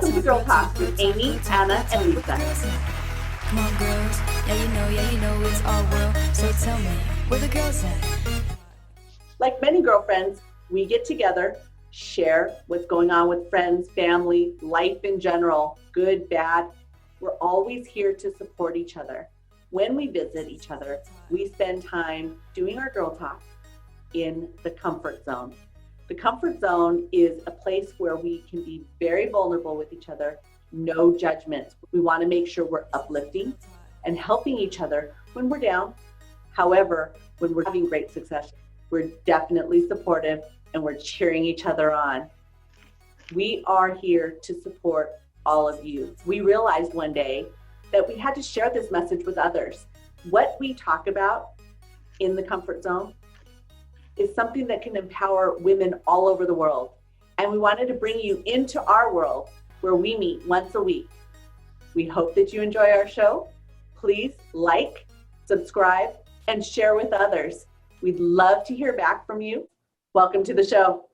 Welcome to Girl Talk with Amy, Anna, and Lisa. Come on, girls. Yeah, you know it's our world. So tell me, where the girls at? Like many girlfriends, we get together, share what's going on with friends, family, life in general, good, bad. We're always here to support each other. When we visit each other, we spend time doing our girl talk in the comfort zone. The comfort zone is a place where we can be very vulnerable with each other, no judgments. We want to make sure we're uplifting and helping each other when we're down. However, when we're having great success, we're definitely supportive and we're cheering each other on. We are here to support all of you. We realized one day that we had to share this message with others. What we talk about in the comfort zone is something that can empower women all over the world. And we wanted to bring you into our world where we meet once a week. We hope that you enjoy our show. Please like, subscribe, and share with others. We'd love to hear back from you. Welcome to the show.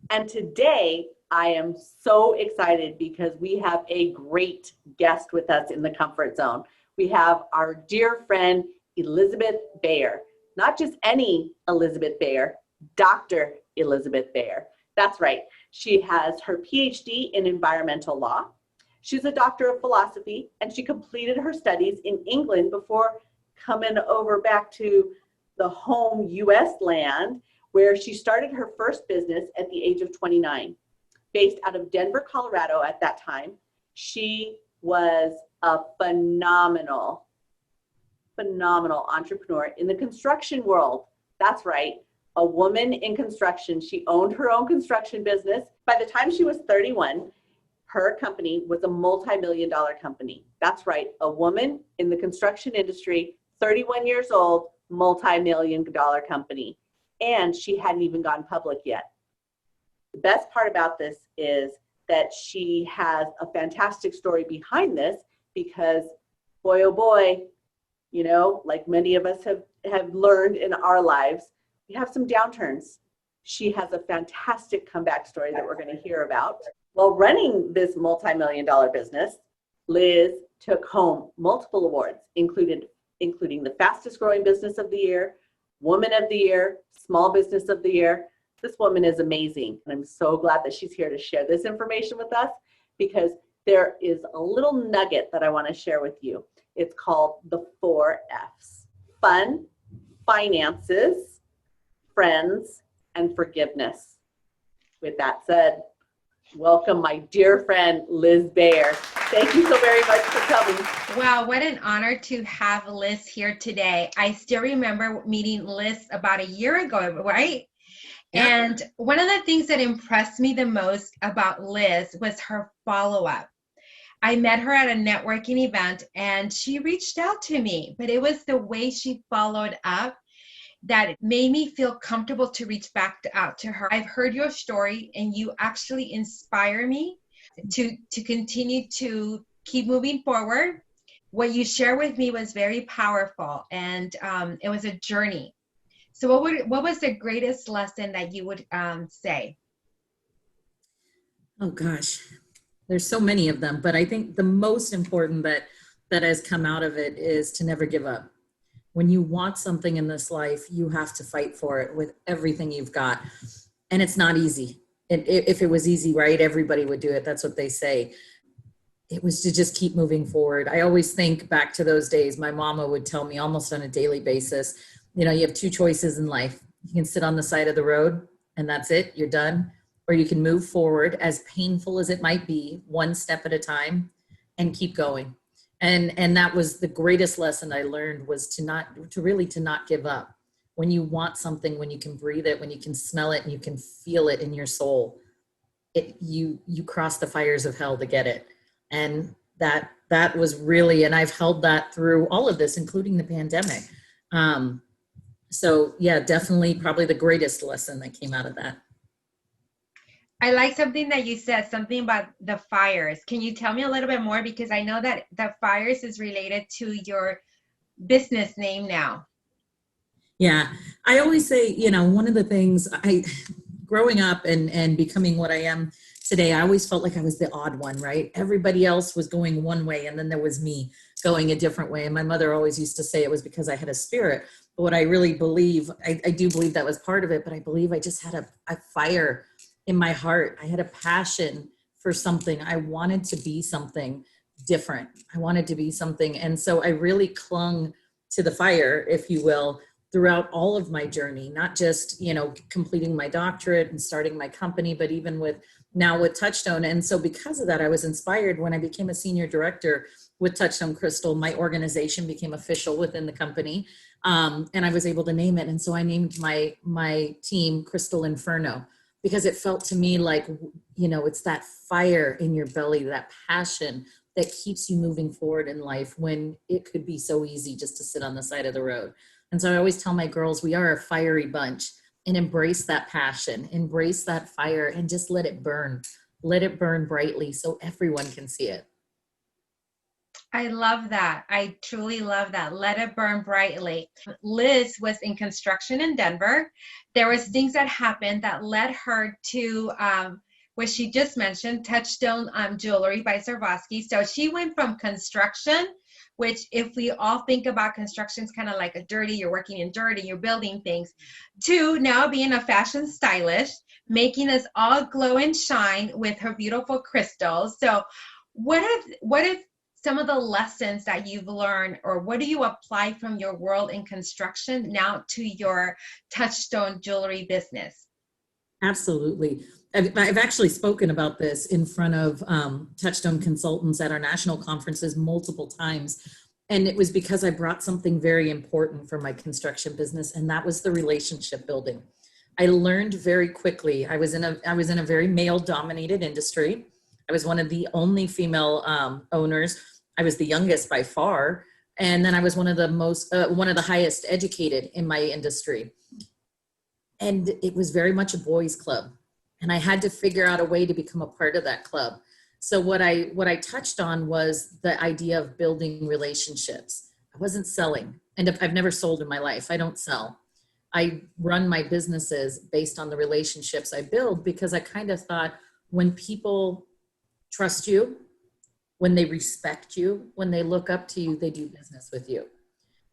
And today I am so excited because we have a great guest with us in the comfort zone. We have our dear friend, Elizabeth Bayer. Not just any Elizabeth Bayer, Dr. Elizabeth Bayer. That's right. She has her PhD in environmental law. She's a doctor of philosophy, and she completed her studies in England before coming over back to the home U.S. land, where she started her first business at the age of 29. Based out of Denver, Colorado at that time, she was a phenomenal entrepreneur in the construction world. That's right, a woman in construction. She owned her own construction business. By the time she was 31, her company was a multi-million-dollar company. That's right, a woman in the construction industry, 31 years old, multi-million-dollar company. And she hadn't even gone public yet. The best part about this is that she has a fantastic story behind this because, boy, oh boy, you know, like many of us have learned in our lives, we have some downturns. She has a fantastic comeback story that we're going to hear about. While running this multi-million-dollar business, Liz took home multiple awards, including the fastest growing business of the year, woman of the year, small business of the year. This woman is amazing. And I'm so glad that she's here to share this information with us because there is a little nugget that I want to share with you. It's called the 4 F's: fun, finances, friends, and forgiveness. With that said, welcome my dear friend, Liz Bayer. Thank you so very much for coming. Wow, what an honor to have Liz here today. I still remember meeting Liz about a year ago, right? Yeah. And one of the things that impressed me the most about Liz was her follow-up. I met her at a networking event and she reached out to me, but it was the way she followed up that made me feel comfortable to reach back out to her. I've heard your story and you actually inspire me to continue to keep moving forward. What you share with me was very powerful and it was a journey. So what was the greatest lesson that you would say? Oh gosh, there's so many of them, but I think the most important that has come out of it is to never give up. When you want something in this life, you have to fight for it with everything you've got. And it's not easy. If it was easy, right, everybody would do it. That's what they say. It was to just keep moving forward. I always think back to those days. My mama would tell me almost on a daily basis, you know, you have 2 choices in life. You can sit on the side of the road and that's it, you're done. Or you can move forward, as painful as it might be, 1 step at a time and keep going. And that was the greatest lesson I learned, was to not give up. When you want something, when you can breathe it, when you can smell it and you can feel it in your soul, you cross the fires of hell to get it. And that was really, and I've held that through all of this, including the pandemic. So yeah, definitely probably the greatest lesson that came out of that. I like something that you said, something about the fires. Can you tell me a little bit more? Because I know that the fires is related to your business name now. Yeah, I always say, you know, one of the things growing up and becoming what I am today. I always felt like I was the odd one, right? Everybody else was going one way, and then there was me going a different way. And my mother always used to say it was because I had a spirit. But what I really believe, I do believe that was part of it, but I believe I just had a fire in my heart. I had a passion for something. I wanted to be something different. I wanted to be something. And so I really clung to the fire, if you will, throughout all of my journey, not just, completing my doctorate and starting my company, but even with Touchstone. And so because of that, I was inspired when I became a senior director with Touchstone Crystal. My organization became official within the company, and I was able to name it. And so I named my team Crystal Inferno, because it felt to me like, it's that fire in your belly, that passion that keeps you moving forward in life when it could be so easy just to sit on the side of the road. And so I always tell my girls, we are a fiery bunch, and embrace that passion, embrace that fire, and just let it burn brightly so everyone can see it. I love that. I truly love that. Let it burn brightly. Liz was in construction in Denver. There was things that happened that led her to what she just mentioned, Touchstone Jewelry by Swarovski. So she went from construction, which if we all think about construction is kind of like a dirty, you're working in dirt and you're building things, to now being a fashion stylist, making us all glow and shine with her beautiful crystals. So what if some of the lessons that you've learned, or what do you apply from your world in construction now to your Touchstone jewelry business? Absolutely. I've actually spoken about this in front of Touchstone consultants at our national conferences multiple times. And it was because I brought something very important for my construction business, and that was the relationship building. I learned very quickly. I was in a very male dominated industry. I was one of the only female owners. I was the youngest by far. And then I was one of the highest educated in my industry. And it was very much a boys' club. And I had to figure out a way to become a part of that club. So what I touched on was the idea of building relationships. I wasn't selling. And I've never sold in my life. I don't sell. I run my businesses based on the relationships I build, because I kind of thought, when people trust you, when they respect you, when they look up to you, they do business with you.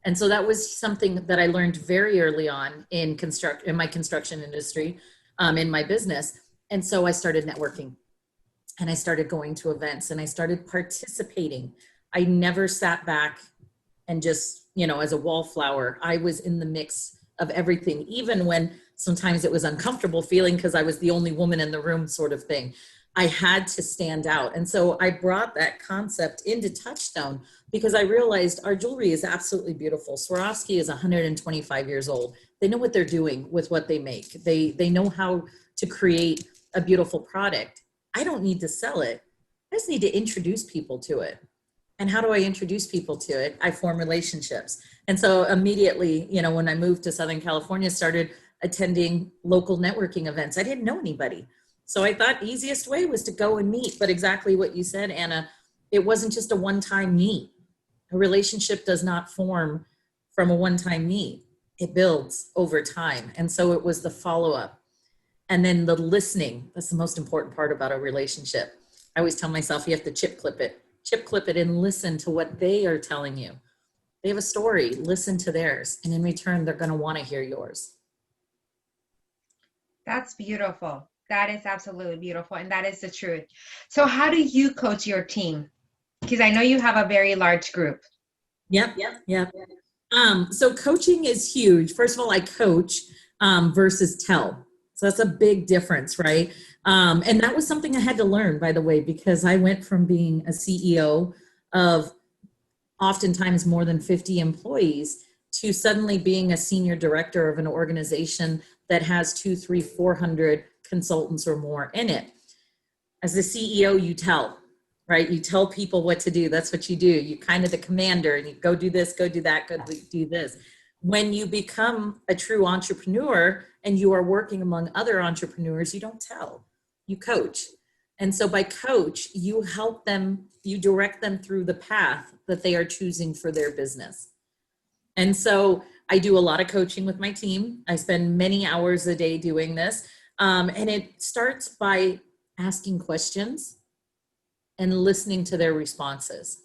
And so that was something that I learned very early on in my construction industry, in my business. And so I started networking, and I started going to events, and I started participating. I never sat back and just, as a wallflower. I was in the mix of everything, even when sometimes it was uncomfortable feeling because I was the only woman in the room, sort of thing. I had to stand out. And so I brought that concept into Touchstone because I realized our jewelry is absolutely beautiful. Swarovski is 125 years old. They know what they're doing with what they make. They know how to create a beautiful product. I don't need to sell it. I just need to introduce people to it. And how do I introduce people to it? I form relationships. And so immediately, when I moved to Southern California, started attending local networking events. I didn't know anybody. So I thought easiest way was to go and meet. But exactly what you said, Anna, it wasn't just a one-time meet. A relationship does not form from a one-time meet. It builds over time. And so it was the follow-up. And then the listening. That's the most important part about a relationship. I always tell myself, you have to chip clip it and listen to what they are telling you. They have a story, listen to theirs. And in return, they're going to want to hear yours. That's beautiful. That is absolutely beautiful. And that is the truth. So how do you coach your team? Because I know you have a very large group. Yep. So coaching is huge. First of all, I coach versus tell. So that's a big difference, right? And that was something I had to learn, by the way, because I went from being a CEO of oftentimes more than 50 employees to suddenly being a senior director of an organization that has 200, 300, 400 consultants or more in it. As the CEO, you tell, right? You tell people what to do. That's what you do. You kind of the commander, and you go do this, go do that, go do this. When you become a true entrepreneur and you are working among other entrepreneurs, you don't tell, you coach. And so by coach, you help them, you direct them through the path that they are choosing for their business. And so I do a lot of coaching with my team. I spend many hours a day doing this. And it starts by asking questions and listening to their responses,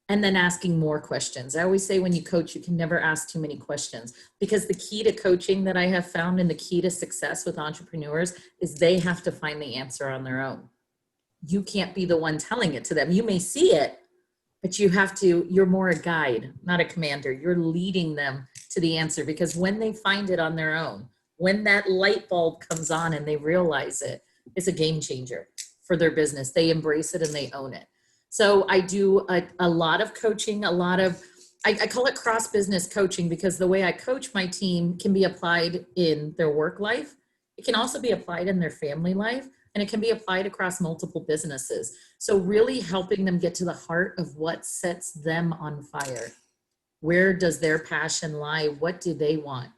and then asking more questions. I always say when you coach, you can never ask too many questions, because the key to coaching that I have found and the key to success with entrepreneurs is they have to find the answer on their own. You can't be the one telling it to them. You may see it, but you're more a guide, not a commander. You're leading them to the answer, because when they find it on their own, when that light bulb comes on and they realize it, it's a game changer for their business. They embrace it and they own it. So I do a lot of coaching, I call it cross business coaching, because the way I coach my team can be applied in their work life. It can also be applied in their family life, and it can be applied across multiple businesses. So really helping them get to the heart of what sets them on fire. Where does their passion lie? What do they want?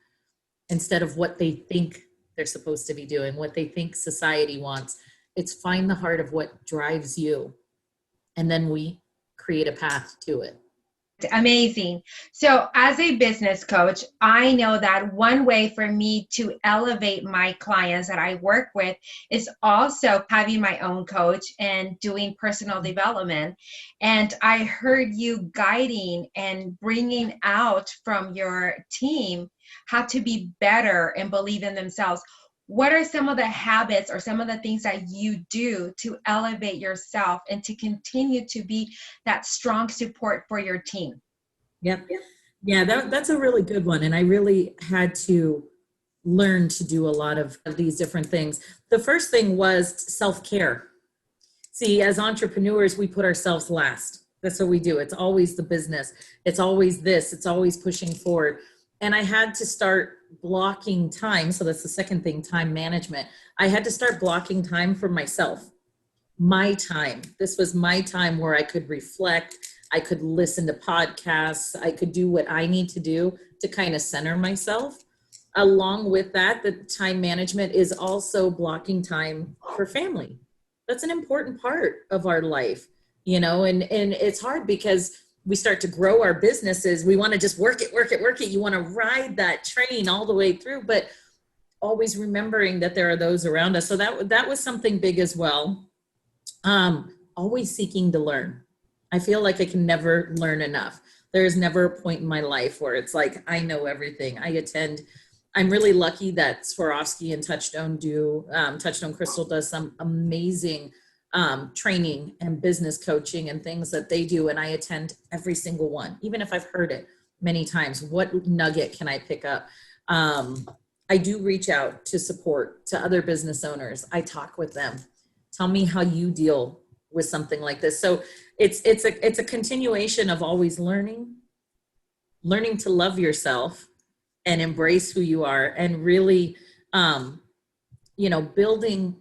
Instead of what they think they're supposed to be doing, what they think society wants. It's find the heart of what drives you. And then we create a path to it. Amazing. So as a business coach, I know that one way for me to elevate my clients that I work with is also having my own coach and doing personal development. And I heard you guiding and bringing out from your team how to be better and believe in themselves. What are some of the habits or some of the things that you do to elevate yourself and to continue to be that strong support for your team? Yep. Yeah, that's a really good one. And I really had to learn to do a lot of these different things. The first thing was self-care. See, as entrepreneurs, we put ourselves last. That's what we do. It's always the business. It's always this. It's always pushing forward. And I had to start blocking time. So that's the second thing, time management. I had to start blocking time for myself. My time. This was my time where I could reflect. I could listen to podcasts. I could do what I need to do to kind of center myself. Along with that, the time management is also blocking time for family. That's an important part of our life, you know, and it's hard because we start to grow our businesses. We want to just work it. You want to ride that train all the way through, but always remembering that there are those around us. So that was something big as well. Always seeking to learn. I feel like I can never learn enough. There's never a point in my life where it's like, I know everything. I'm really lucky that Swarovski and Touchstone Touchstone Crystal does some amazing training and business coaching and things that they do. And I attend every single one, even if I've heard it many times. What nugget can I pick up? I do reach out to support to other business owners. I talk with them. Tell me how you deal with something like this. So it's a continuation of always learning to love yourself and embrace who you are, and really, building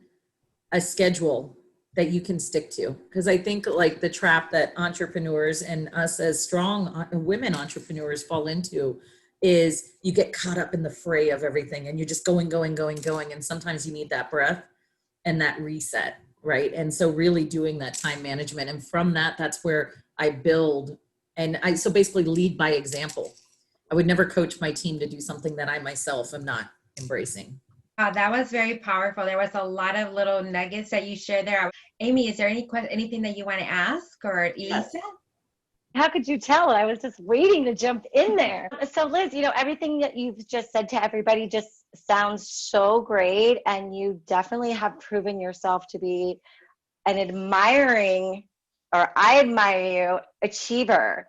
a schedule that you can stick to. Because I think like the trap that entrepreneurs and us as strong women entrepreneurs fall into is you get caught up in the fray of everything and you're just going. And sometimes you need that breath and that reset, right? And so really doing that time management. And from that's where I build. And I basically lead by example. I would never coach my team to do something that I myself am not embracing. That was very powerful. There was a lot of little nuggets that you shared there. Amy, is there anything that you want to ask, or Elisa? Yes. How could you tell? I was just waiting to jump in there. So Liz, everything that you've just said to everybody just sounds so great. And you definitely have proven yourself to be I admire you, achiever.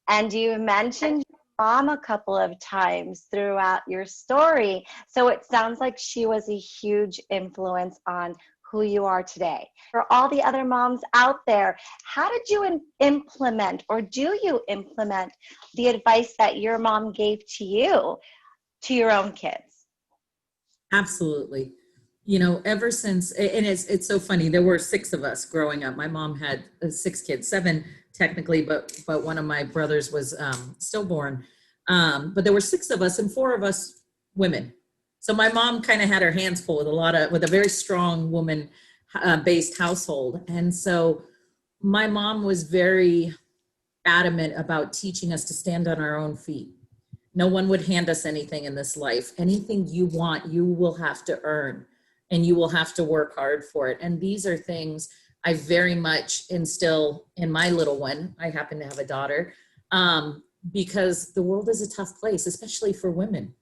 And you mentioned your mom a couple of times throughout your story. So it sounds like she was a huge influence on who you are today. For all the other moms out there, how did you implement, or do you implement the advice that your mom gave to you, to your own kids? Absolutely. Ever since, and it's so funny, there were 6 of us growing up. My mom had 6 kids, 7 technically, but one of my brothers was stillborn. But there were 6 of us and 4 of us women. So my mom kind of had her hands full with a very strong woman based household. And so my mom was very adamant about teaching us to stand on our own feet. No one would hand us anything in this life. Anything you want, you will have to earn. and you will have to work hard for it. And these are things I very much instill in my little one. I happen to have a daughter, because the world is a tough place, especially for women,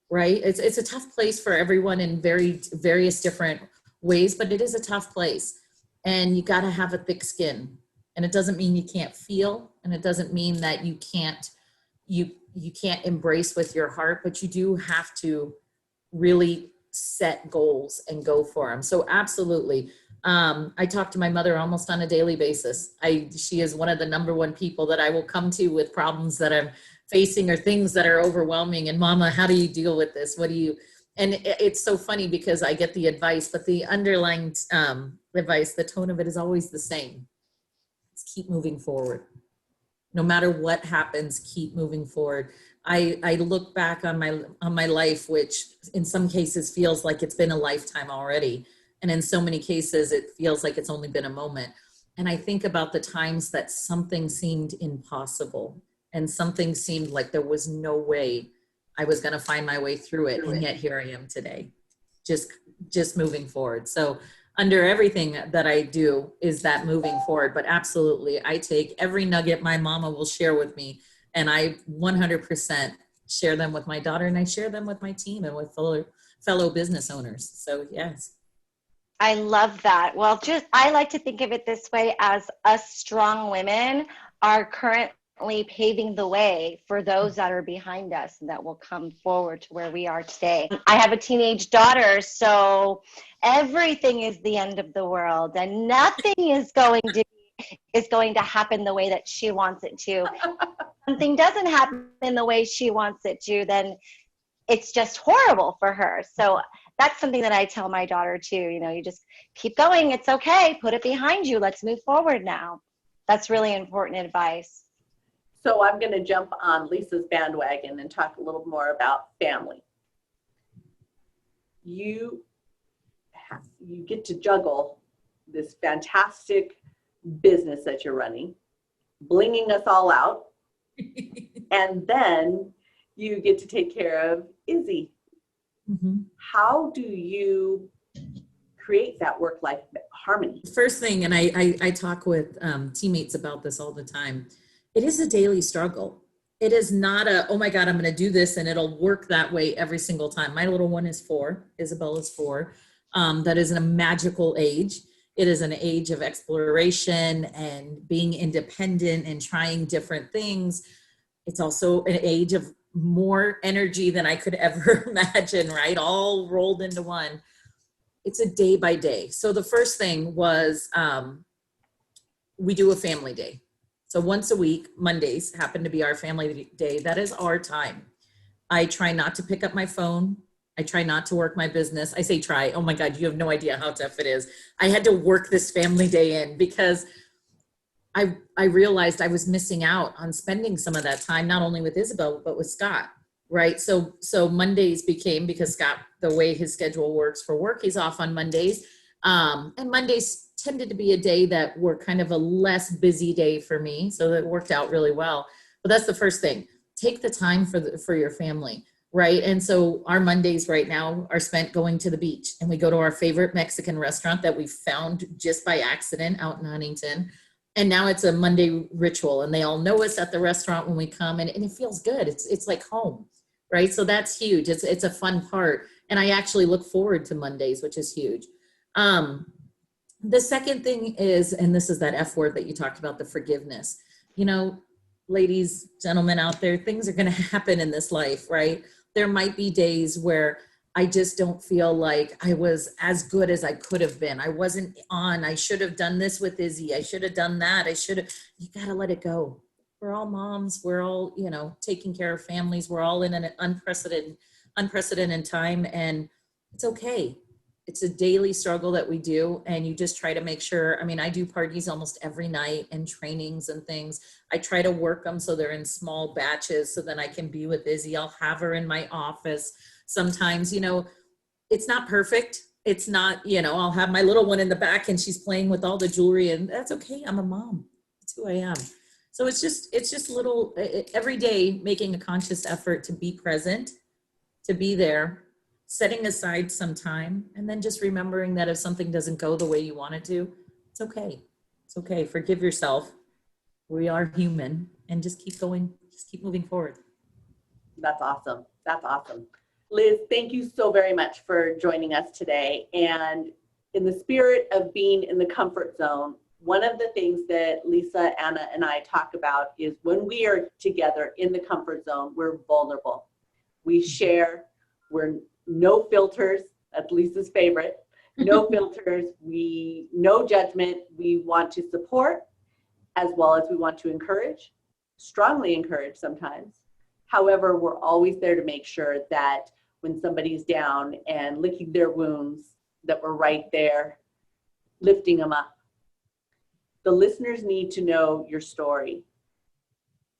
right? It's a tough place for everyone in various different ways, but it is a tough place. And you got to have a thick skin. And it doesn't mean you can't feel, and it doesn't mean that you can't embrace with your heart, but you do have to really set goals and go for them. So absolutely. I talk to my mother almost on a daily basis. She is one of the number one people that I will come to with problems that I'm facing or things that are overwhelming. And Mama, how do you deal with this? And it's so funny because I get the advice, but the underlying advice, the tone of it is always the same. It's keep moving forward. No matter what happens, keep moving forward. I look back on my life, which in some cases feels like it's been a lifetime already. And in so many cases, it feels like it's only been a moment. And I think about the times that something seemed impossible and something seemed like there was no way I was going to find my way through it. And yet here I am today, just moving forward. So under everything that I do is that moving forward. But absolutely, I take every nugget my mama will share with me, and I 100% share them with my daughter, and I share them with my team and with fellow business owners. So yes. I love that. Well, I like to think of it this way, as us strong women are currently paving the way for those that are behind us and that will come forward to where we are today. I have a teenage daughter, so everything is the end of the world, and nothing is going to happen the way that she wants it to. If something doesn't happen the way she wants it to, then it's just horrible for her. So that's something that I tell my daughter too. You just keep going. It's okay. Put it behind you. Let's move forward now. That's really important advice. So I'm going to jump on Lisa's bandwagon and talk a little more about family. You get to juggle this fantastic business that you're running, blinging us all out, and then you get to take care of Izzy. Mm-hmm. How do you create that work-life harmony? First thing, and I talk with teammates about this all the time, it is a daily struggle. It is not oh my God, I'm going to do this and it'll work that way every single time. My little one is 4. Isabel is 4. That is a magical age. It is an age of exploration and being independent and trying different things. It's also an age of more energy than I could ever imagine, right? All rolled into one. It's a day by day. So the first thing was we do a family day. So once a week, Mondays happen to be our family day. That is our time. I try not to pick up my phone. I try not to work my business. I say try. Oh my God, you have no idea how tough it is. I had to work this family day in because I realized I was missing out on spending some of that time, not only with Isabel, but with Scott, right? So Mondays became, because Scott, the way his schedule works for work, he's off on Mondays. And Mondays tended to be a day that were kind of a less busy day for me. So that worked out really well. But that's the first thing. Take the time for your family, right? And so our Mondays right now are spent going to the beach, and we go to our favorite Mexican restaurant that we found just by accident out in Huntington. And now it's a Monday ritual, and they all know us at the restaurant when we come, and it feels good. It's like home, right? So that's huge. It's a fun part. And I actually look forward to Mondays, which is huge. The second thing is, and this is that F word that you talked about, the forgiveness. Ladies, gentlemen out there, things are going to happen in this life, right? There might be days where I just don't feel like I was as good as I could have been. I wasn't on. I should have done this with Izzy. I should have done that. You got to let it go. We're all moms. We're all, taking care of families. We're all in an unprecedented time, and it's okay. It's a daily struggle that we do, and you just try to make sure. I do parties almost every night and trainings and things. I try to work them so they're in small batches so then I can be with Izzy. I'll have her in my office. Sometimes, it's not perfect. It's not, I'll have my little one in the back and she's playing with all the jewelry, and that's okay. I'm a mom. That's who I am. So it's just little, every day making a conscious effort to be present, to be there, setting aside some time, and then just remembering that if something doesn't go the way you want it to, it's okay. It's okay. Forgive yourself. We are human, and just keep going. Just keep moving forward. That's awesome. That's awesome. Liz, thank you so very much for joining us today. And in the spirit of being in the comfort zone, one of the things that Lisa, Anna, and I talk about is when we are together in the comfort zone, we're vulnerable. We share, we're no filters, that's Lisa's favorite, no filters, no judgment. We want to support as well as we want to encourage, strongly encourage sometimes. However, we're always there to make sure that when somebody's down and licking their wounds, that we're right there, lifting them up. The listeners need to know your story.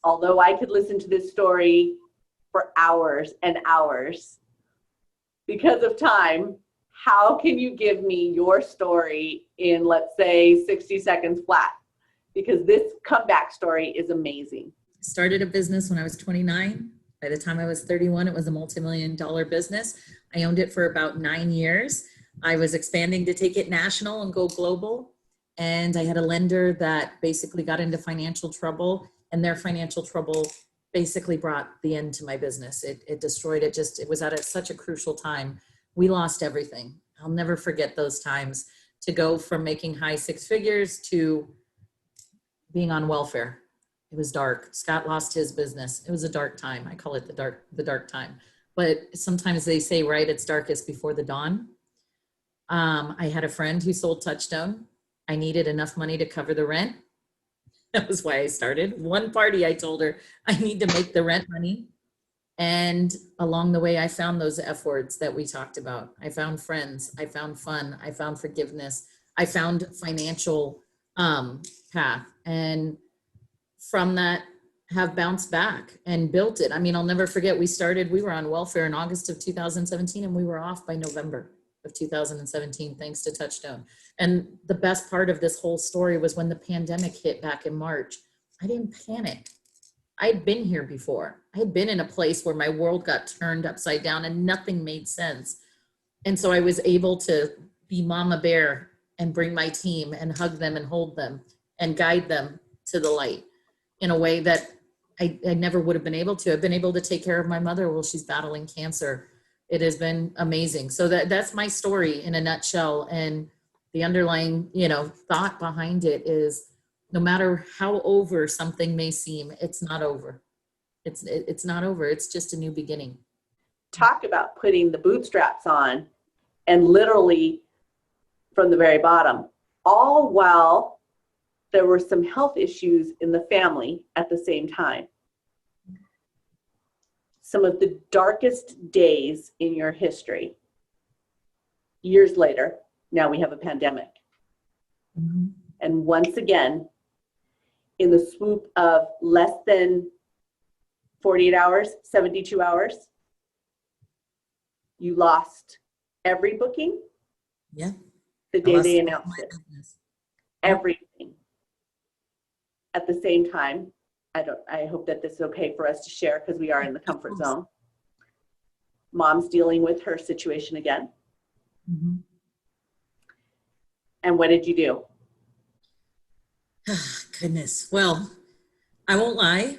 Although I could listen to this story for hours and hours, because of time, how can you give me your story in, let's say, 60 seconds flat? Because this comeback story is amazing. Started a business when I was 29. By the time I was 31, it was a multi-million-dollar business. I owned it for about 9 years. I was expanding to take it national and go global. And I had a lender that basically got into financial trouble, and their financial trouble basically brought the end to my business. It destroyed it. It was at such a crucial time. We lost everything. I'll never forget those times, to go from making high six figures to being on welfare. It was dark. Scott lost his business. It was a dark time. I call it the dark time. But sometimes they say, right, it's darkest before the dawn. I had a friend who sold Touchstone. I needed enough money to cover the rent. That was why I started. One party, I told her, I need to make the rent money. And along the way, I found those F words that we talked about. I found friends. I found fun. I found forgiveness. I found financial path. And from that, have bounced back and built it. I mean, I'll never forget, we were on welfare in August of 2017, and we were off by November of 2017, thanks to Touchstone. And the best part of this whole story was when the pandemic hit back in March, I didn't panic. I'd been here before. I had been in a place where my world got turned upside down and nothing made sense. And so I was able to be Mama Bear and bring my team and hug them and hold them and guide them to the light in a way that I never would have been able to. I've been able to take care of my mother while she's battling cancer. It has been amazing. So that's my story in a nutshell. And the underlying, thought behind it is, no matter how over something may seem, it's not over. It's not over. It's just a new beginning. Talk about putting the bootstraps on, and literally from the very bottom, all while there were some health issues in the family at the same time. Some of the darkest days in your history. Years later, now we have a pandemic. Mm-hmm. And once again, in the swoop of less than 48 hours, 72 hours, you lost every booking. Yeah. The day they announced it. Everything. At the same time, I hope that this is okay for us to share, because we are in the comfort zone. Mom's dealing with her situation again. Mm-hmm. And what did you do? Goodness. Well, I won't lie.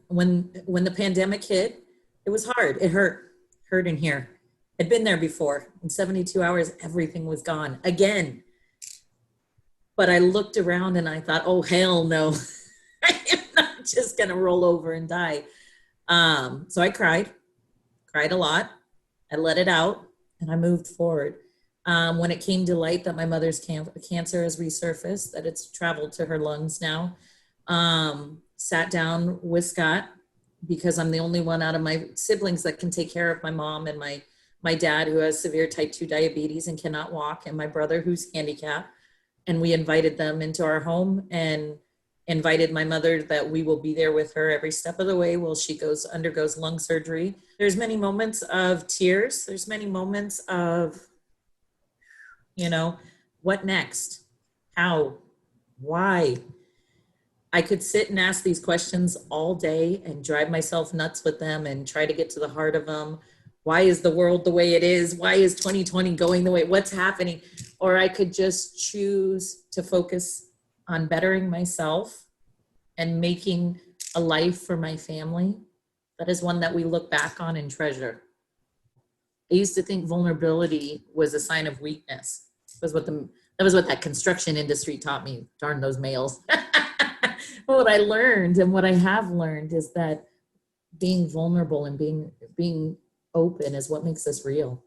When the pandemic hit, it was hard. It hurt in here. I'd been there before. In 72 hours, everything was gone again. But I looked around and I thought, oh, hell no. I am not just going to roll over and die. So I cried a lot. I let it out and I moved forward. When it came to light that my mother's cancer has resurfaced, that it's traveled to her lungs now, sat down with Scott, because I'm the only one out of my siblings that can take care of my mom and my dad, who has severe type 2 diabetes and cannot walk, and my brother, who's handicapped. And we invited them into our home and invited my mother that we will be there with her every step of the way while she undergoes lung surgery. There's many moments of tears. There's many moments of, what next? How? Why? I could sit and ask these questions all day and drive myself nuts with them and try to get to the heart of them. why is the world the way it is? Why is 2020 going the way, what's happening? Or I could just choose to focus on bettering myself and making a life for my family. That is one that we look back on and treasure. I used to think vulnerability was a sign of weakness. That was what that construction industry taught me. Darn those males. What I learned and what I have learned is that being vulnerable and being open is what makes us real.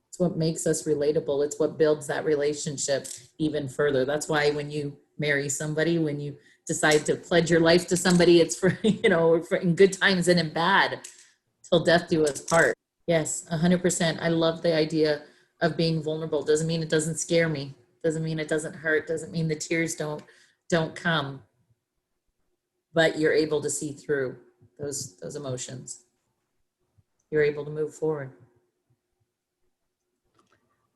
It's what makes us relatable. It's what builds that relationship even further. That's why when you marry somebody, when you decide to pledge your life to somebody, it's for, for in good times and in bad, till death do us part. Yes, 100%. I love the idea of being vulnerable. Doesn't mean it doesn't scare me. Doesn't mean it doesn't hurt. Doesn't mean the tears don't come. But you're able to see through those emotions. You're able to move forward.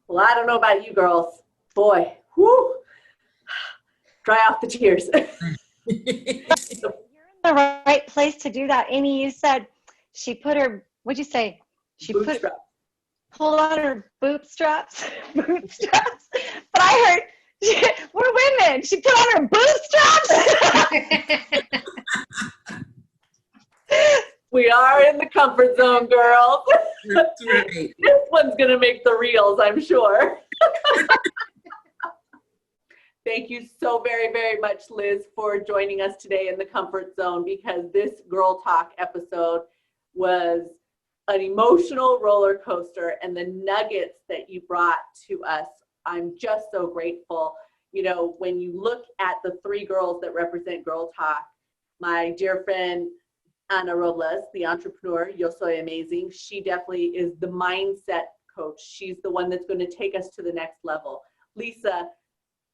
Well, I don't know about you girls. Boy, whoo, dry off the tears. You're in the right place to do that. Amy, you said she put her, what'd you say? She pulled on her bootstraps. Bootstraps. But I heard, we're women. She put on her bootstraps. We are in the comfort zone, girls. That's right. This one's going to make the reels, I'm sure. Thank you so very, very much, Liz, for joining us today in the comfort zone, because this Girl Talk episode was an emotional roller coaster, and the nuggets that you brought to us, I'm just so grateful. When you look at the three girls that represent Girl Talk, my dear friend, Ana Robles, the entrepreneur, Yo Soy Amazing, she definitely is the mindset coach. She's the one that's going to take us to the next level. Lisa,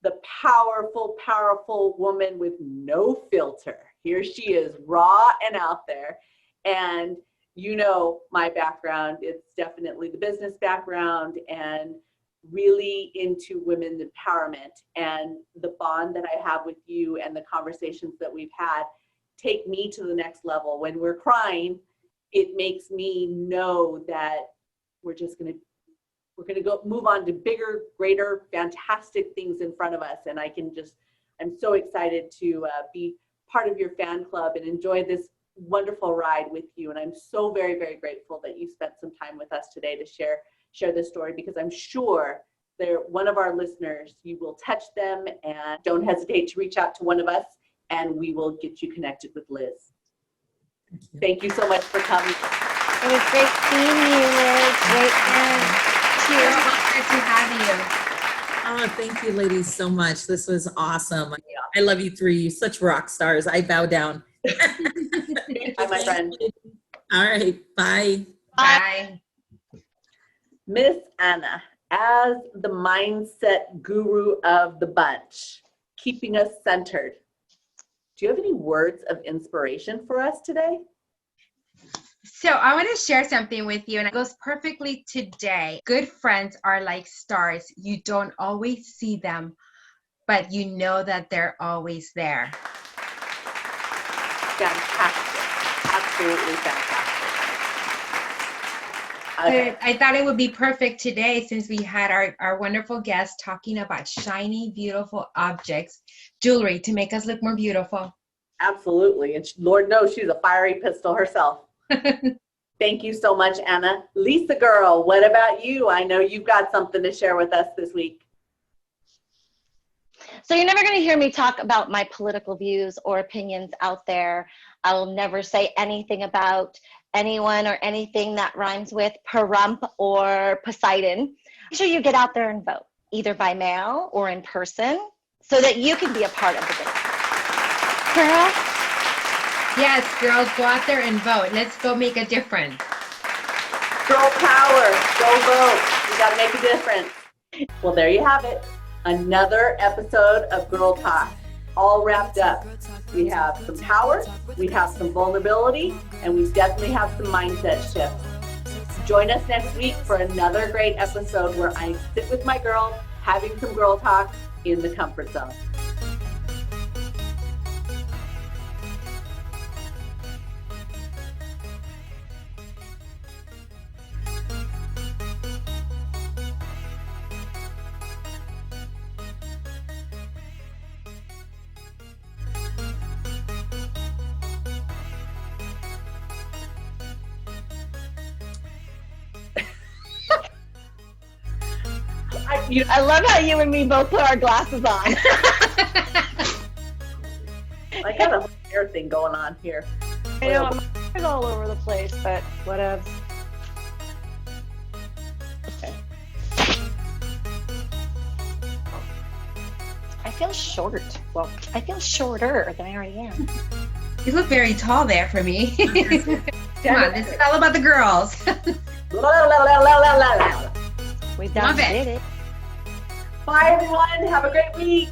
the powerful, powerful woman with no filter. Here she is, raw and out there. And my background, it's definitely the business background and really into women's empowerment. And the bond that I have with you and the conversations that we've had take me to the next level. When we're crying, it makes me know that we're going to go move on to bigger, greater, fantastic things in front of us. And I'm so excited to be part of your fan club and enjoy this wonderful ride with you. And I'm so very, very grateful that you spent some time with us today to share this story, because I'm sure they're one of our listeners. You will touch them, and don't hesitate to reach out to one of us, and we will get you connected with Liz. Thank you so much for coming. It was great seeing you, Liz. Great and cheers. Good to have you. Oh, thank you, ladies, so much. This was awesome. I love you three. You're such rock stars. I bow down. Bye, my friend. All right. Bye. Bye. Miss Anna, as the mindset guru of the bunch, keeping us centered, do you have any words of inspiration for us today? So I want to share something with you, and it goes perfectly today. Good friends are like stars. You don't always see them, but you know that they're always there. Fantastic. Absolutely fantastic. Okay. I thought it would be perfect today, since we had our wonderful guest talking about shiny, beautiful objects, jewelry, to make us look more beautiful. Absolutely. And Lord knows she's a fiery pistol herself. Thank you so much, Anna. Lisa girl, what about you? I know you've got something to share with us this week. So you're never going to hear me talk about my political views or opinions out there. I will never say anything about anyone or anything that rhymes with Pahrump or Poseidon. Make sure you get out there and vote, either by mail or in person, so that you can be a part of the debate. Girl? Yes, girls, go out there and vote. Let's go make a difference. Girl power, go vote. We got to make a difference. Well, there you have it. Another episode of Girl Talk, all wrapped up. We have some power, we have some vulnerability, and we definitely have some mindset shifts. Join us next week for another great episode where I sit with my girls, having some girl talk in the comfort zone. I love how you and me both put our glasses on. I got a hair thing going on here. I know my hair's all over the place, but whatever. I feel short. Well, I feel shorter than I already am. You look very tall there for me. Come on, this is all about the girls. We done Love it. did it. Bye, everyone. Have a great week.